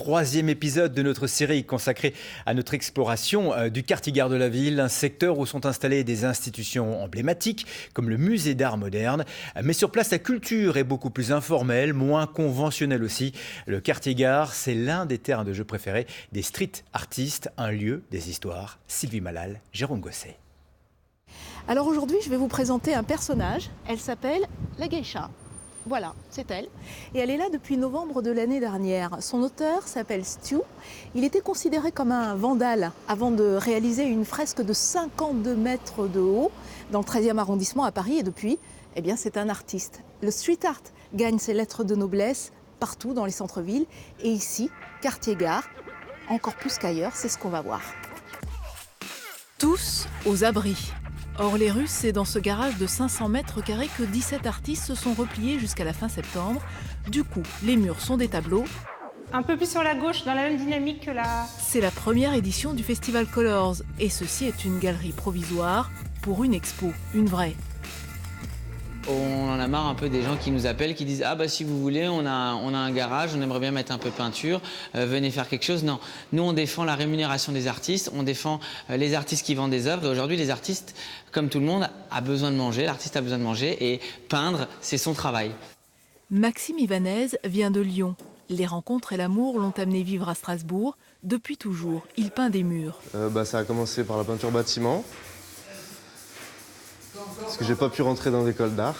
troisième épisode de notre série consacrée à notre exploration du quartier gare de la ville, un secteur où sont installées des institutions emblématiques comme le musée d'art moderne. Mais sur place, la culture est beaucoup plus informelle, moins conventionnelle aussi. Le quartier gare, c'est l'un des terrains de jeu préférés des street artistes, un lieu des histoires. Sylvie Malal, Jérôme Gosset. Alors aujourd'hui, je vais vous présenter un personnage. Elle s'appelle la geisha. Voilà, c'est elle. Et elle est là depuis novembre de l'année dernière. Son auteur s'appelle Stu. Il était considéré comme un vandale avant de réaliser une fresque de 52 mètres de haut dans le 13e arrondissement à Paris. Et depuis, eh bien, c'est un artiste. Le street art gagne ses lettres de noblesse partout dans les centres-villes. Et ici, quartier-gare, encore plus qu'ailleurs, c'est ce qu'on va voir. Tous aux abris. Or, les Russes, c'est dans ce garage de 500 mètres carrés que 17 artistes se sont repliés jusqu'à la fin septembre. Du coup, les murs sont des tableaux. Un peu plus sur la gauche, dans la même dynamique que la... C'est la première édition du Festival Colors. Et ceci est une galerie provisoire pour une expo, une vraie. On en a marre un peu des gens qui nous appellent, qui disent « Ah bah si vous voulez, on a un garage, on aimerait bien mettre un peu peinture, venez faire quelque chose ». Non, nous on défend la rémunération des artistes, on défend les artistes qui vendent des œuvres. Et aujourd'hui, les artistes, comme tout le monde, a besoin de manger, l'artiste a besoin de manger et peindre, c'est son travail. Maxime Ivanez vient de Lyon. Les rencontres et l'amour l'ont amené vivre à Strasbourg. Depuis toujours, il peint des murs. Ça a commencé par la peinture bâtiment. Parce que j'ai pas pu rentrer dans l'école d'art,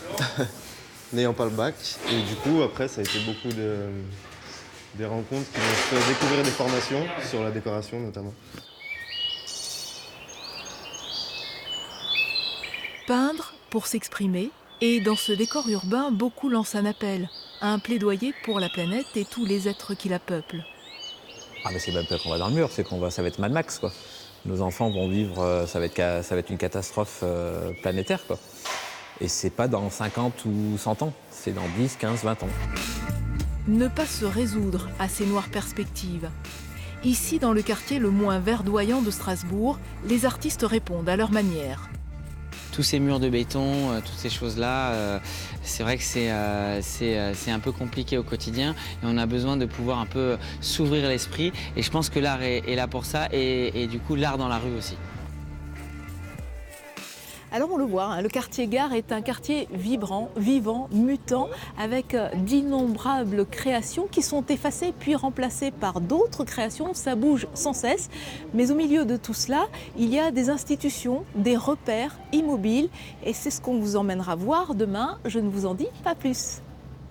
n'ayant pas le bac. Et du coup, après, ça a été beaucoup des rencontres qui m'ont fait découvrir des formations sur la décoration notamment. Peindre pour s'exprimer. Et dans ce décor urbain, beaucoup lancent un appel, un plaidoyer pour la planète et tous les êtres qui la peuplent. Ah mais c'est même pas qu'on va dans le mur, c'est ça va être Mad Max quoi. Nos enfants vont vivre, ça va être une catastrophe planétaire, quoi. Et c'est pas dans 50 ou 100 ans, c'est dans 10, 15, 20 ans. Ne pas se résoudre à ces noires perspectives. Ici, dans le quartier le moins verdoyant de Strasbourg, les artistes répondent à leur manière. Tous ces murs de béton, toutes ces choses-là, c'est vrai que c'est un peu compliqué au quotidien et on a besoin de pouvoir un peu s'ouvrir l'esprit et je pense que l'art est là pour ça et du coup l'art dans la rue aussi. Alors on le voit, le quartier gare est un quartier vibrant, vivant, mutant, avec d'innombrables créations qui sont effacées puis remplacées par d'autres créations. Ça bouge sans cesse. Mais au milieu de tout cela, il y a des institutions, des repères immobiles. Et c'est ce qu'on vous emmènera voir demain. Je ne vous en dis pas plus.